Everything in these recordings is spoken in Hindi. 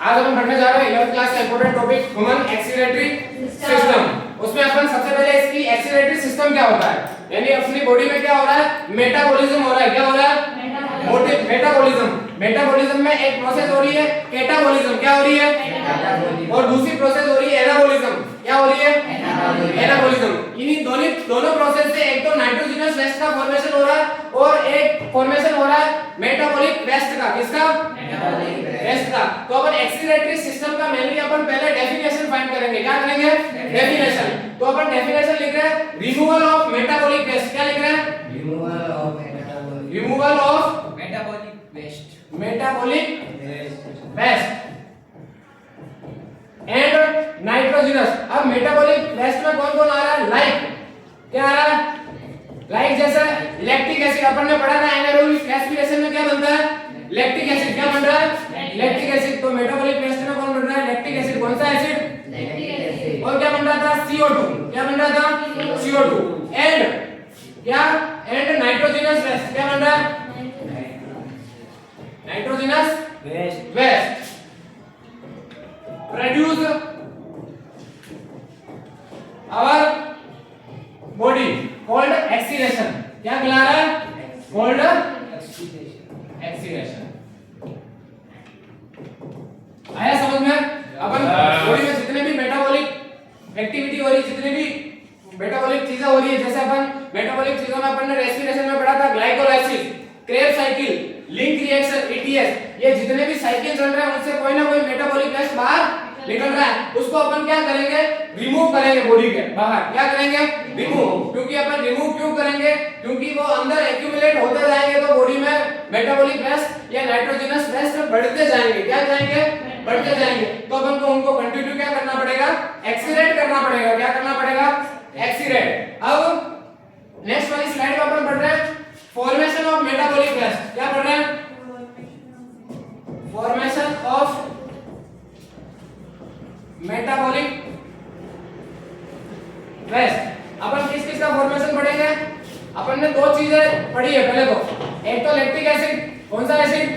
आज अपन पढ़ने जा रहे हैं 11th क्लास का इंपॉर्टेंट टॉपिक ह्यूमन एक्सीलरेटरी सिस्टम। उसमें अपन सबसे पहले इसकी एक्सीलरेटरी सिस्टम क्या होता है, यानी अपनी बॉडी में क्या हो रहा है, मेटाबॉलिज्म हो रहा है। क्या हो रहा है? मेटाबॉलिज्म। मेटाबॉलिज्म में एक प्रोसेस हो रही है कैटाबॉलिज्म। क्या हो रही है? और दूसरी प्रोसेस हो रही है एनाबॉलिज्म। क्या हो रही है? एनाबॉलिज्म। इन्हीं दोनों प्रोसेस से एक तो नाइट्रोजनस वेस्ट का फॉर्मेशन हो रहा है और एक फॉर्मेशन हो रहा है मेटाबॉलिक वेस्ट का। किसका? वेस्ट का। तो अपन एक्सीलरेटरी सिस्टम का मेनली अपन पहले डेफिनेशन फाइंड करेंगे। क्या करेंगे? डेफिनेशन। तो अपन डेफिनेशन लिख रहे हैं रिमूवल ऑफ मेटाबॉलिक वेस्ट। क्या लिख रहे हैं? Removal of metabolic waste and nitrogenous. अब मेटाबॉलिक वेस्ट में कौन कौन आ रहा है? लाइक क्या आ रहा है? लाइक जैसे लैक्टिक एसिड अपन ने पढ़ा था एनारोबिक रेस्पिरेशन में क्या बनता है? Lactic acid. क्या बन रहा है? Lactic acid. तो मेटाबॉलिक वेस्ट में कौन बन रहा है? Lactic acid. कौन सा एसिड? Lactic acid. और क्या बन रहा था? CO2। क्या बन रहा था? CO2 एंड क्या? And nitrogenous waste. क्या बन रहा है? Nitrogenous waste produce our body called excretion. क्या कहला रहा है? Called excretion. आया समझ में? अपन बॉडी में जितने भी मेटाबॉलिक एक्टिविटी हो रही है, जितने भी मेटाबॉलिक चीजें हो रही है, जैसे अपन मेटाबॉलिक चीजों में अपन ने रेस्पिरेशन में पढ़ा था glycolysis, Krebs cycle, link reaction, ETS, ये जितने भी साइकिल चल रहे हैं उनसे कोई ना कोई मेटाबॉलिक वेस्ट बाहर निकल रहा है। उसको अपन क्या करेंगे? रिमूव करेंगे बॉडी के बाहर। क्या करेंगे? रिमूव। क्योंकि अपन रिमूव क्यों करेंगे? क्योंकि वो अंदर एक्यूमुलेट होते जाएंगे तो बॉडी में मेटाबॉलिक वेस्ट या नाइट्रोजनस वेस्ट बढ़ते जाएंगे। क्या जाएंगे? बढ़ते जाएंगे। तो अपन को उनको कंटिन्यू क्या करना पड़ेगा? एक्सीलरेट करना पड़ेगा। क्या करना पड़ेगा? एक्सीलरेट। अब नेक्स्ट वाली स्लाइड में अपन पढ़ रहे हैं फॉर्मेशन ऑफ मेटाबॉलिक वेस्ट। क्या पढ़ रहे हैं? Formation of metabolic waste. अपन किस किस का फॉर्मेशन पढ़ेंगे? अपन ने दो चीजें पढ़ी है पहले तो। एक तो लैक्टिक एसिड। कौन सा एसिड?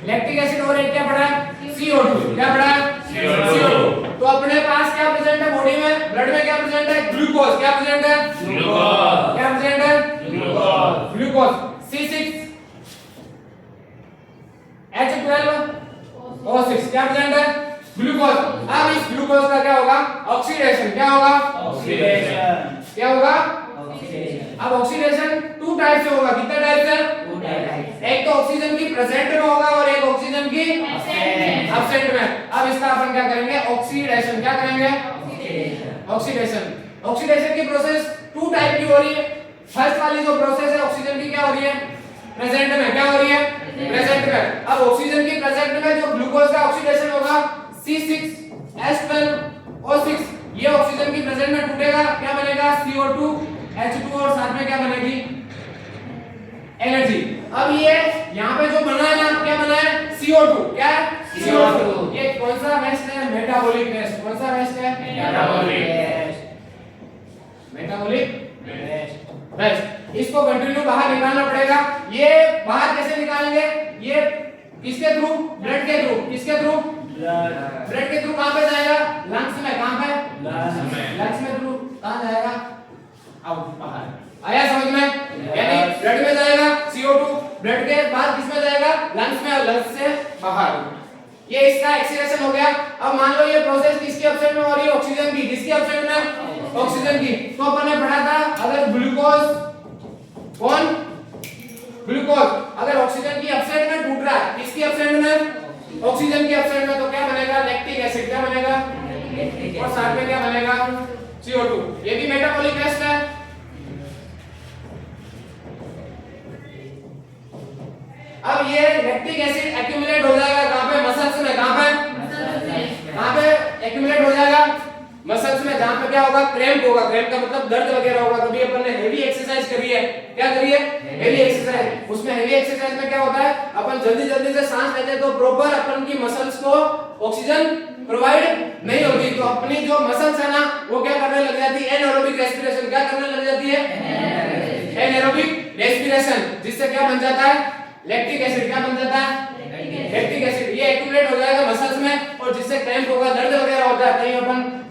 Lactic acid. और एक क्या पढ़ा है? CO2। क्या पढ़ा है? CO2। तो अपने पास क्या प्रेजेंट है बॉडी में? ब्लड में क्या प्रेजेंट है? ग्लूकोज। क्या प्रेजेंट है? ग्लूकोज। क्या प्रेजेंट है? ग्लूकोज। Glucose C6H12O6। क्या प्रेजेंट है? ग्लूकोज। अब इस ग्लूकोज का क्या होगा? ऑक्सीडेशन। क्या होगा? ऑक्सीडेशन। क्या होगा? ऑक्सीडेशन। अब ऑक्सीडेशन टू टाइप से होगा। कितने टाइप से? Two type. एक तो ऑक्सीजन की प्रेजेंट में होगा और एक ऑक्सीजन की एब्सेंट में। अब इसका अपन क्या करेंगे? ऑक्सीडेशन। क्या करेंगे? ऑक्सीडेशन। ऑक्सीडेशन की प्रोसेस टू टाइप की हो रही है। फर्स्ट वाली जो प्रोसेस है ऑक्सीजन की क्या हो रही है? प्रेजेंट में। क्या हो रही है? प्रेजेंट में। अब ऑक्सीजन की प्रेजेंट में जो ग्लूकोज का ऑक्सीडेशन होगा C6H12O6, ये ऑक्सीजन की प्रेजेंट में टूटेगा। क्या बनेगा? CO2 H2 और साथ में क्या बनेगी? एनर्जी। अब ये यहाँ पे जो बना है ना, क्या बना है? CO2। क्या है? CO2। ये कौन सा वेस्ट है? Metabolic waste. कौन सा वेस्ट है? Metabolic waste. इसको कंटिन्यू बाहर निकालना पड़ेगा। ये बाहर कैसे निकालेंगे? ये किसके थ्रू? ब्लड के थ्रू। किसके थ्रू? ब्लड के थ्रू। कहां पे जाएगा? लंग्स में। कहां पे? लंग्स में थ्रू कहां जाएगा? आउट, बाहर। आया समझ में? यानी ब्लड में जाएगा CO2, ब्लड के बाद किस में जाएगा? लंग्स में, और लंग्स से बाहर। ये इसका एक्सीलेशन हो गया। अब मान लो ये प्रोसेस किसकी एब्सेंट में हो रही है? ऑक्सीजन की। किसकी एब्सेंट में? ऑक्सीजन की। तो अपन ने पढ़ा था अगर ग्लूकोज, कौन? ग्लूकोज अगर ऑक्सीजन की एब्सेंट में टूट रहा है, किसकी एब्सेंट में? ऑक्सीजन की एब्सेंट में, तो क्या बनेगा? Lactic acid. क्या बनेगा? और साथ में क्या बनेगा? CO2। ये भी मेटाबॉलिक वेस्ट है। अब ये लैक्टिक एसिड एक्यूमुलेट हो जाएगा कहां पे? मसल्स में। कहां पे? कहां पे एक्यूमुलेट हो जाएगा? मसल्स में, जहां पे क्या होगा? क्रैम्प होगा। क्रैम्प का मतलब दर्द वगैरह होगा। कभी अपन ने हेवी एक्सरसाइज करी है। क्या करी है? Heavy exercise. उसमें हेवी एक्सरसाइज में क्या होता है? अपन जल्दी जल्दी से सांस लेते हैं तो प्रॉपर अपन की मसल्स को ऑक्सीजन प्रोवाइड नहीं होती। तो अपनी जो मसल्स है ना, वो क्या करने लग जाती है? Anaerobic respiration. क्या करने लग जाती है? Anaerobic respiration. जिससे क्या बन जाता है? Lactic acid. क्या बन जाता है? Lactic acid. ये एक्यूमुलेट हो जाएगा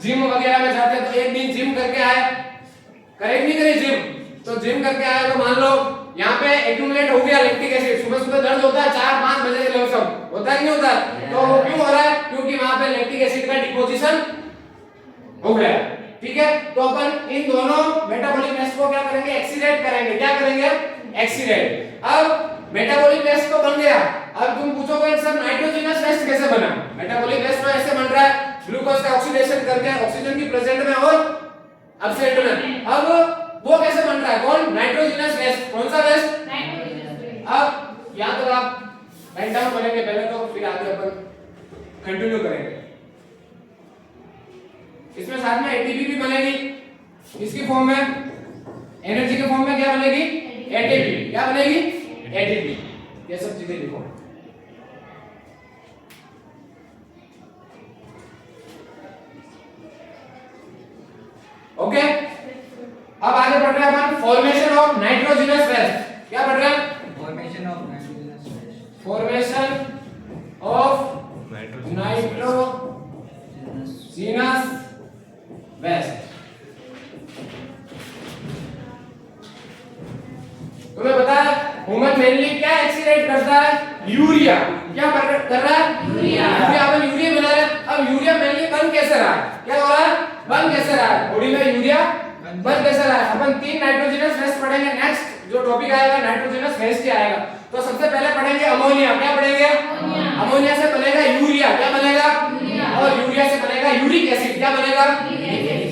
जिम वगैरह में जाते हैं तो एक दिन जिम करके आए, करेक्ट नहीं करे जिम, तो जिम करके आए तो मान लो यहाँ पे एक्यूमुलेट हो गया लैक्टिक एसिड, सुबह सुबह दर्द होता है 4-5 बजे के लगभग, सब होता है कि नहीं होता है, तो वो क्यों हो रहा है, क्योंकि वहां पे लैक्टिक एसिड का डिपोजिशन हो गया, ठीक है। तो अपन इन दोनों मेटाबॉलिक रेस्ट को क्या करेंगे, एक्सीलेट करेंगे, क्या करेंगे, एक्सीलेट। अब मेटाबॉलिक रेस्ट तो बन गया, अब तुम पूछोगे सर नाइट्रोजनस रेस्ट कैसे बना, मेटाबॉलिक रेस्ट तो ऐसे बन रहा है, ग्लूकोज का ऑक्सीडेशन करके ऑक्सीजन की प्रेजेंट में और एब्सेंट में, अब वो कैसे बन रहा है, कौन, नाइट्रोजनस रेस्ट, कौन सा रेस्ट, नाइट्रोजनस रेस्ट। अब या तो आप राइट डाउन करेंगे पहले, तो फिर आगे अपन कंटिन्यू करेंगे। इसमें साथ में एटीपी भी बनेगी, इसकी फॉर्म में, एनर्जी के फॉर्म में क्या बनेगी, एटीपी, क्या बनेगी, एटीपी, ये सब चीजें लिखो। ओके, अब आगे पढ़ रहे हैं अपन फॉर्मेशन ऑफ नाइट्रोजनस रेस्ट, क्या पढ़ रहे हैं, formation of nitrogenous rest, formation of nitrogenous waste. तुम्हें पता है ह्यूमन मेनली क्या एक्सीलेट करता है, यूरिया, क्या कर रहा है, यूरिया, अपन यूरिया बना रहे हैं। अब यूरिया मेनली बन कैसे रहा है, क्या हो रहा है, बन कैसे रहा है, बॉडी में यूरिया बन कैसे रहा है। अपन 3 नाइट्रोजनस वेस्ट पढ़ेंगे, नेक्स्ट जो टॉपिक आएगा नाइट्रोजनस वेस्ट ही आएगा। तो सबसे पहले पढ़ेंगे अमोनिया, क्या पढ़ेंगे, अमोनिया से बनेगा यूरिया, क्या बनेगा, और यूरिया से बनेगा यूरिक एसिड, क्या बनेगा,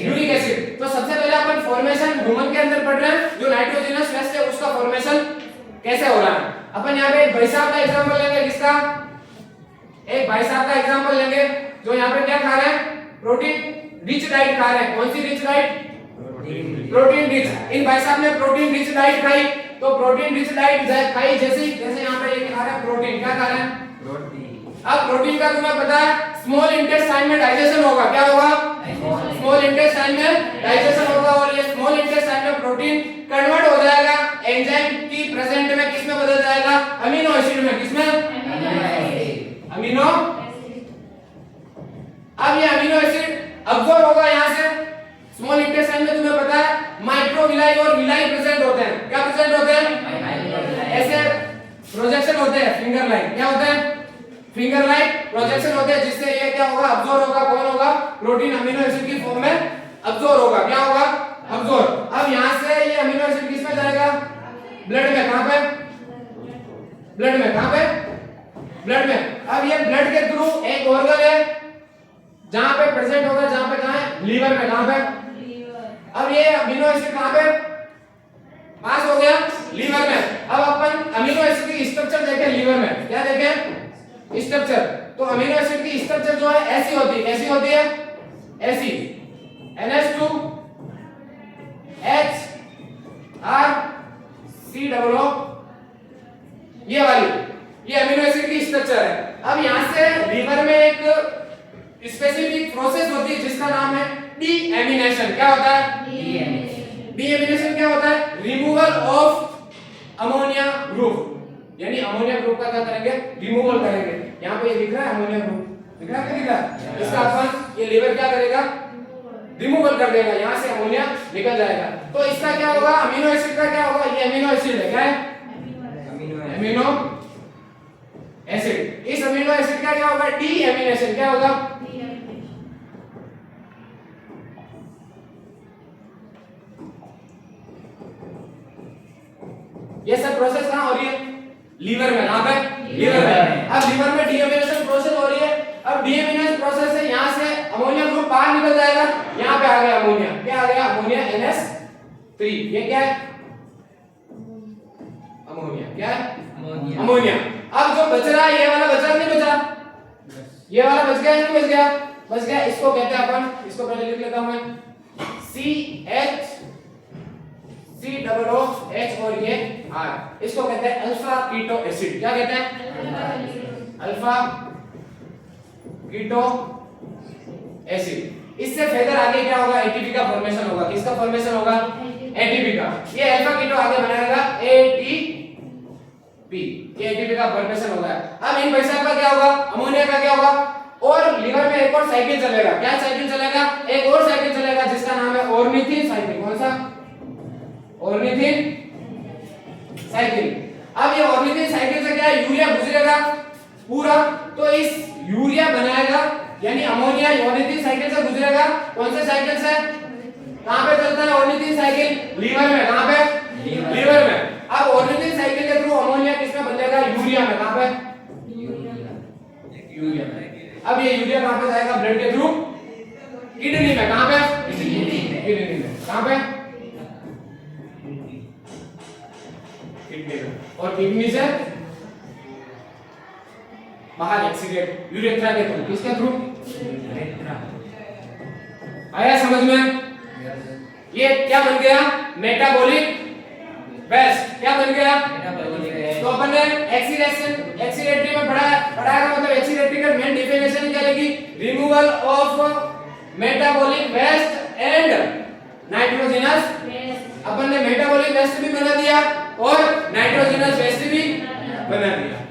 यूरिक एसिड। तो सबसे पहले अपन फॉर्मेशन ह्यूमन के अंदर पढ़ रहे हैं, जो नाइट्रोजनस वेस्ट है उसका फॉर्मेशन कैसे हो रहा है। अपन यहाँ पे एक भाई साहब का एग्जांपल लेंगे, किसका, एक भाई साहब का एग्जांपल लेंगे जो यहाँ पे क्या खा रहे हैं, प्रोटीन रिच डाइट खा रहे हैं। कौन सी रिच डाइट, प्रोटीन रिच। इन भाई साहब ने प्रोटीन रिच डाइट खाई, तो प्रोटीन रिच डाइट खाई जैसे यहाँ पे ये खा रहे हैं प्रोटीन, क्या खा रहे हैं, प्रोटीन। अब प्रोटीन का तुम्हें पता है स्मॉल इंटेस्टाइन में डाइजेशन होगा, क्या होगा, स्मॉल इंटेस्टाइन में डाइजेशन होगा, और ये स्मॉल इंटेस्टाइन में प्रोटीन कन्वर्ट हो जाएगा एंजाइम की प्रेजेंट में, किसमें बदल जाएगा, अमीनो एसिड में, किसमें, अमीनो। अब ये अमीनो एसिड अब्सॉर्ब होगा यहाँ से स्मॉल इंटेस्टाइन में, तुम्हें पता है माइक्रोविलाई और विलाई प्रेजेंट होते हैं, क्या प्रेजेंट होते हैं, ऐसे प्रोजेक्शन होते हैं, फिंगर लाइन, क्या होते हैं, फिंगर लाइन प्रोजेक्शन होते हैं, जिससे ये क्या होगा, अब्सॉर्ब होगा, कौन होगा, प्रोटीन अमीनो एसिड की फॉर्म में अब्सॉर्ब होगा, क्या होगा, अब्सॉर्ब। अब यहाँ से ये अमीनो एसिड किसमें जाएगा, ब्लड में, कहां पे, ब्लड में, कहां पे, ब्लड में। अब ये ब्लड के थ्रू एक ऑर्गन है जहां पे प्रेजेंट होगा, जहां पे, कहां है, लीवर में, कहां पे, अब ये अमीनो एसिड कहां पे पास हो गया, लीवर में। अब अपन अमीनो एसिड की स्ट्रक्चर देखें लीवर में, क्या देखें, स्ट्रक्चर। तो अमीनो एसिड की स्ट्रक्चर जो है ऐसी होती है, कैसी होती है, ऐसी, NH2 H R C double O, ये वाली, ये अमीनो एसिड की स्ट्रक्चर है। अब यहां से लीवर में एक स्पेसिफिक प्रोसेस होती है जिसका नाम है डीएमिनेशन, क्या होता है, डीएमिनेशन क्या होता है, रिमूवल ऑफ अमोनिया ग्रुप, यानी अमोनिया ग्रुप का क्या करेंगे, रिमूवल करेंगे। यहाँ पे ये लिख रहा है अमोनिया ग्रुप, दिख रहा है, क्या दिख रहा है, इसका अपन ये लीवर क्या करेगा, रिमूवल कर देगा, यहाँ से अमोनिया निकल जाएगा। तो इसका क्या होगा, अमीनो एसिड का क्या होगा, ये अमीनो एसिड है, क्या है, अमीनो एसिड। इस अमीनो एसिड का क्या होगा, डीएमिनेशन, क्या होगा, ये सब प्रोसेस कहां हो रही है, लीवर में, कहां पे, लीवर में। अब लीवर में डीएमिनेशन प्रोसेस हो रही है। अब डीएमिनेशन प्रोसेस से यहां से अमोनिया ग्रुप बाहर निकल जाएगा, यहां पे आ गया अमोनिया, क्या आ गया, अमोनिया NH3, ये क्या है, अमोनिया, क्या है, अमोनिया। अब जो बच रहा है ये वाला बच रहा, नहीं बचा, ये वाला बच गया, नहीं बच गया, बच गया, इसको कहते हैं अपन, इसको पहले लिख लेता हूं मैं, CH और ये R, इसको कहते हैं अल्फा कीटो एसिड, क्या कहते हैं, अल्फा कीटो एसिड। इससे फर्दर आगे क्या होगा, एटीपी का फॉर्मेशन होगा, किसका फॉर्मेशन होगा, एटीपी का। ये अल्फा कीटो आगे बनाएगा एटीपी, ये एटीपी का फॉर्मेशन होगा। अब इन भाई साहब का क्या होगा, अमोनिया का क्या होगा, और लीवर में एक और साइकिल चलेगा। क्या साइकिल चलेगा? एक और साइकिल चलेगा जिसका नाम है ऑर्निथिन साइकिल। कौन सा? Ornithine cycle. अब ये ऑर्निथिन साइकिल से क्या है, यूरिया गुजरेगा पूरा, तो इस यूरिया बनाएगा यानी अमोनिया ऑर्निथिन साइकिल से गुजरेगा। कौन से साइकिल से? कहां पे चलता है ऑर्निथिन साइकिल? लीवर में। कहां पे? लीवर में। अब ऑर्निथिन साइकिल के थ्रू अमोनिया किसमें बदलेगा? यूरिया में। कहां पे? यूरिया में। अब ये यूरिया कहां पे जाएगा? ब्लड के थ्रू किडनी में। कहां पे? किडनी में। कहां पे? किडनी में। और किडनी से बाहर एक्सीडेंट यूरेथ्रा के थ्रू। किसके थ्रू? आया समझ में? ये क्या बन गया? Metabolic waste. क्या बन गया? तो अपन ने एक्सीडेंटरी में पढ़ाया मतलब एक्सीडेंटरी का मेन डेफिनेशन क्या लिखी? Removal of metabolic waste and nitrogenous. अपन ने मेटाबॉलिक वेस्ट भी बना दिया और नाइट्रोजनस वेस्ट भी बना दिया।